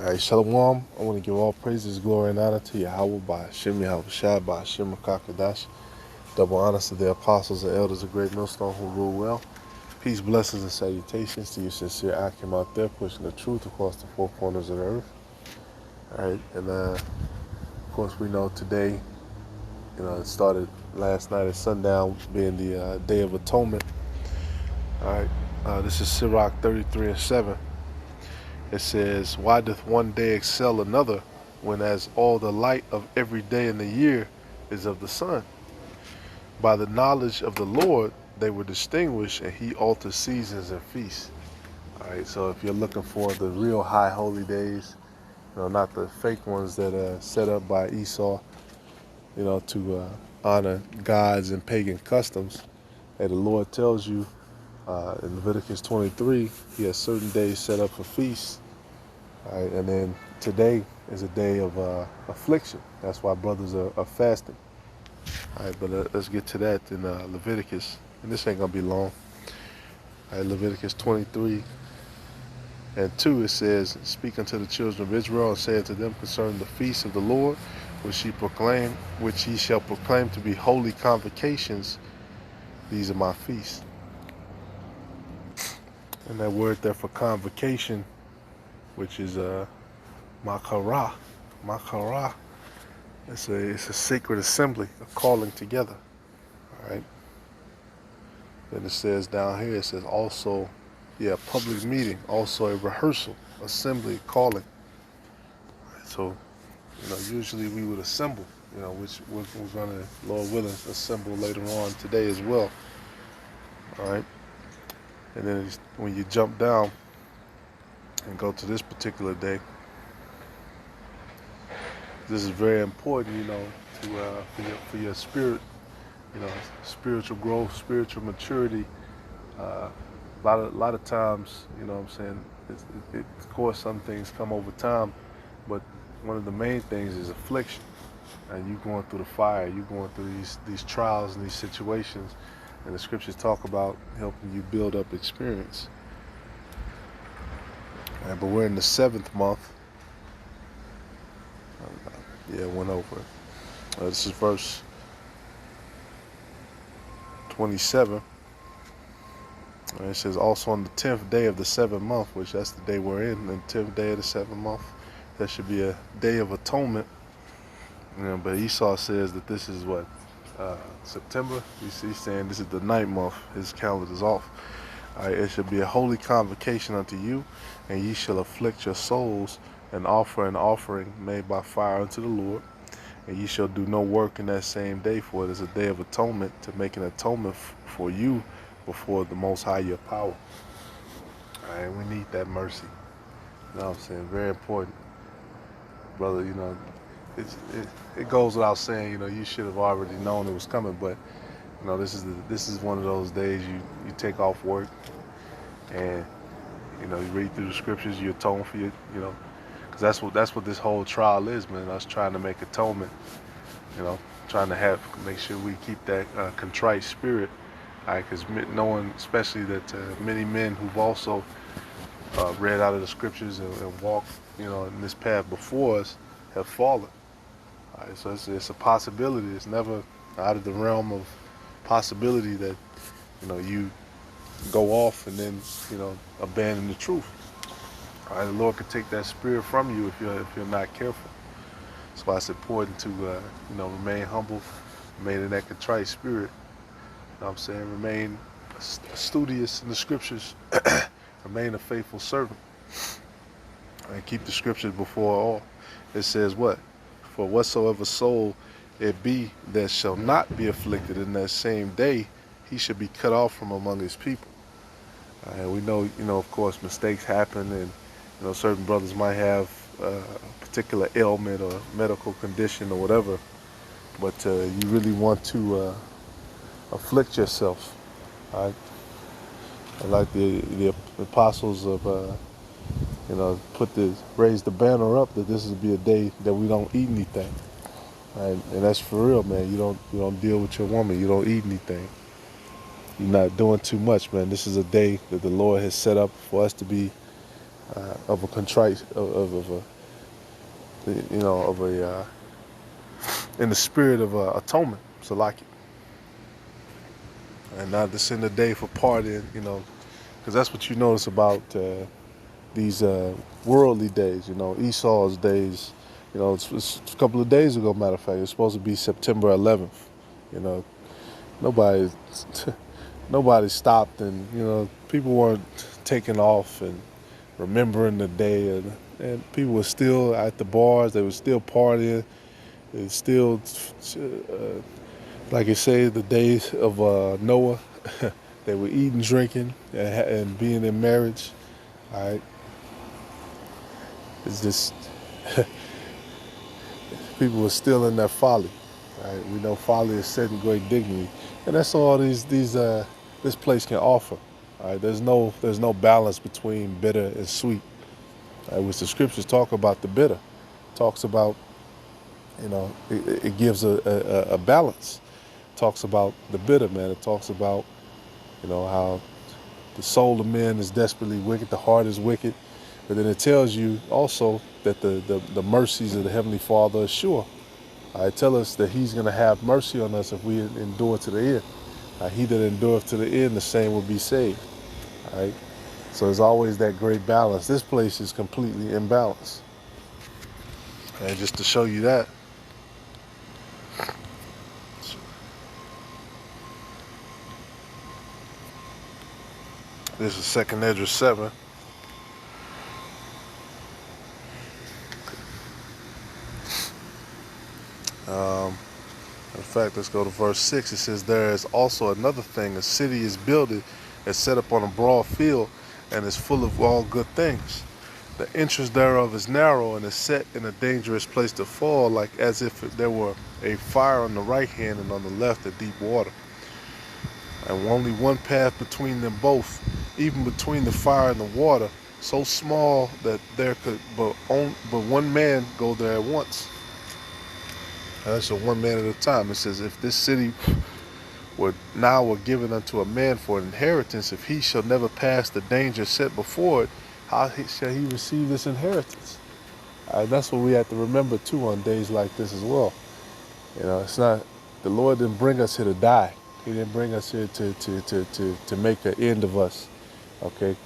All right, Shalom. I want to give all praises, glory, and honor to Yahweh by Hashem Yahweh Shai by Hashem Kakadash. Double honors to the apostles and elders of Great Millstone who rule well. Peace, blessings, and salutations to you sincere Akim out there pushing the truth across the four corners of the earth. All right, and of course we know today, it started last night at sundown being the Day of Atonement. All right, this is Sirach 33:7. It says, "Why doth one day excel another, when as all the light of every day in the year is of the sun? By the knowledge of the Lord they were distinguished, and he alters seasons and feasts." All right, so if you're looking for the real high holy days, not the fake ones that are set up by Esau, to honor gods and pagan customs, hey, the Lord tells you in Leviticus 23, he has certain days set up for feasts. All right, and then today is a day of affliction. That's why brothers are fasting. All right, but let's get to that in Leviticus. And this ain't going to be long. All right, Leviticus 23:2, it says, "Speak unto the children of Israel, and say unto them concerning the feast of the Lord, which ye shall proclaim to be holy convocations. These are my feasts." And that word there for convocation, which is Makarah. Makarah. It's a sacred assembly, a calling together. All right. Then it says down here, it says also, public meeting, also a rehearsal, assembly, calling. Right, so, usually we would assemble, which we're going to, Lord willing, assemble later on today as well. All right. And then when you jump down and go to this particular day, this is very important, for your spirit, spiritual growth, spiritual maturity. A lot of times, of course, some things come over time, but one of the main things is affliction. And you going through the fire, you going through these trials and these situations, and the scriptures talk about helping you build up experience. But we're in the 7th month. Went over it. This is verse 27. And it says, "Also on the 10th day of the 7th month," which that's the day we're in, the 10th day of the 7th month, that should be a day of atonement. But Esau says that this is what? September? He's saying this is the 9th month. His calendar's off. "It should be a holy convocation unto you, and ye shall afflict your souls, and offer an offering made by fire unto the Lord. And ye shall do no work in that same day, for it is a day of atonement, to make an atonement for you before the Most High your power." All right, we need that mercy. You know what I'm saying? Very important. Brother, it goes without saying, you should have already known it was coming, but this is one of those days you take off work and you read through the scriptures, you atone for your, because that's what this whole trial is, man. Us trying to make atonement, trying to make sure we keep that contrite spirit, because knowing especially that many men who've also read out of the scriptures and walked, in this path before us have fallen. All right, so it's a possibility. It's never out of the realm of possibility that you go off and then abandon the truth. All right, the Lord could take that spirit from you if you're not careful. That's why it's important to remain humble, remain in that contrite spirit. You know what I'm saying? Remain studious in the scriptures, remain a faithful servant, and keep the scriptures before all. It says what? "For whatsoever soul it be that shall not be afflicted in that same day, he should be cut off from among his people." And we know, of course, mistakes happen, and certain brothers might have a particular ailment or medical condition or whatever, but you really want to afflict yourself. All right? And like the apostles of raise the banner up that this would be a day that we don't eat anything. Right? And that's for real, man. You don't deal with your woman. You don't eat anything. You're not doing too much, man. This is a day that the Lord has set up for us to be of a contrite of a in the spirit of atonement. So like it, and not just in the day for partying, because that's what you notice about these worldly days. Esau's days. It's a couple of days ago. Matter of fact, it's supposed to be September 11th. Nobody nobody stopped, and people weren't taking off and remembering the day, and people were still at the bars. They were still partying. They still, like I say, the days of Noah. They were eating, drinking, and being in marriage. All right, it's just people were still in their folly. Right? We know folly is setting great dignity, and that's all this place can offer. All right? There's no balance between bitter and sweet, right? Which the scriptures talk about. The bitter talks about, it gives a balance. It talks about the bitter, man. It talks about, how the soul of man is desperately wicked, the heart is wicked. But then it tells you also that the mercies of the Heavenly Father are sure. It tells us that He's going to have mercy on us if we endure to the end. He that endureth to the end, the same will be saved. All right? So there's always that great balance. This place is completely imbalanced. And just to show you that, this is 2nd Esdras 7. In fact, let's go to verse 6. It says, "There is also another thing. A city is builded and set up on a broad field and is full of all good things. The entrance thereof is narrow and is set in a dangerous place to fall, like as if there were a fire on the right hand and on the left a deep water. And only one path between them both, even between the fire and the water, so small that there could but one man go there at once." That's a one man at a time. It says, "If this city were given unto a man for an inheritance, if he shall never pass the danger set before it, how shall he receive this inheritance?" That's what we have to remember too on days like this as well. It's not, the Lord didn't bring us here to die. He didn't bring us here to make an end of us. Okay,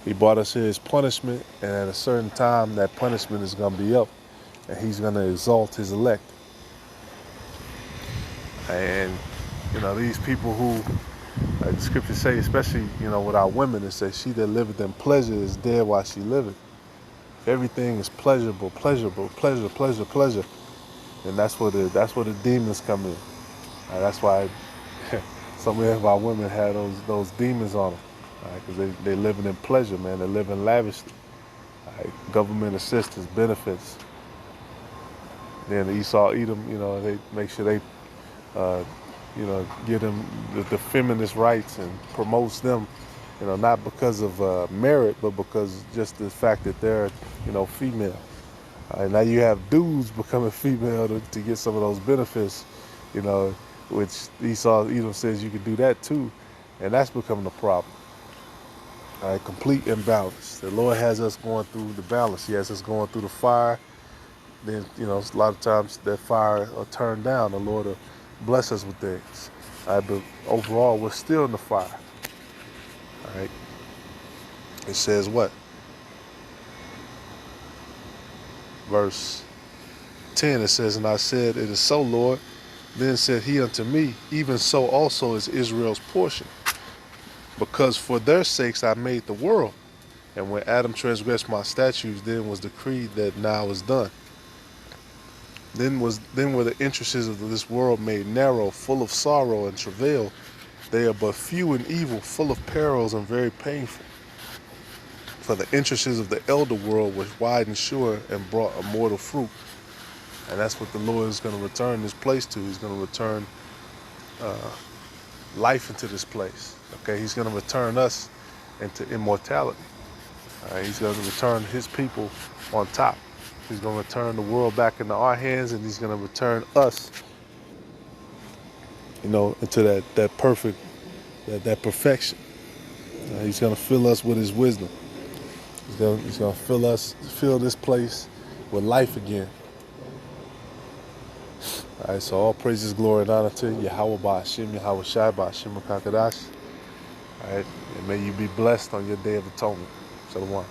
He brought us here as punishment, and at a certain time that punishment is going to be up, and He's going to exalt His elect. And these people who, like the scriptures say, especially with our women, it says, "She that liveth in pleasure is dead while she liveth." If everything is pleasurable, pleasure, and that's where the demons come in. That's why so many of our women have those demons on them, because they're living in pleasure, man. They're living lavishly. Government assistance, benefits. Then the Esau, Edom, they make sure they give them the feminist rights and promotes them, not because of merit, but because just the fact that they're, female. Now you have dudes becoming female to get some of those benefits, which Esau, Edom says you can do that too, and that's becoming a problem. Complete imbalance. The Lord has us going through the balance. He has us going through the fire. Then, a lot of times that fire will turn down. The Lord will bless us with things. But overall, we're still in the fire. All right. It says what? Verse 10, it says, "And I said, It is so, Lord. Then said He unto me, Even so also is Israel's portion. Because for their sakes I made the world. And when Adam transgressed my statutes, then was decreed that now is done. Then were the entrances of this world made narrow, full of sorrow and travail. They are but few and evil, full of perils and very painful. For the entrances of the elder world were wide and sure and brought immortal fruit." And that's what the Lord is going to return this place to. He's going to return life into this place. Okay, He's going to return us into immortality. He's going to return His people on top. He's going to return the world back into our hands, and He's going to return us, into that perfect, that perfection. He's going to fill us with His wisdom. He's gonna fill this place with life again. All right, so all praises, glory, and honor to Yahweh Ba'ashim, Yahweh Shai Ba'ashim Kakadash. All right, and may you be blessed on your Day of Atonement. Shalom.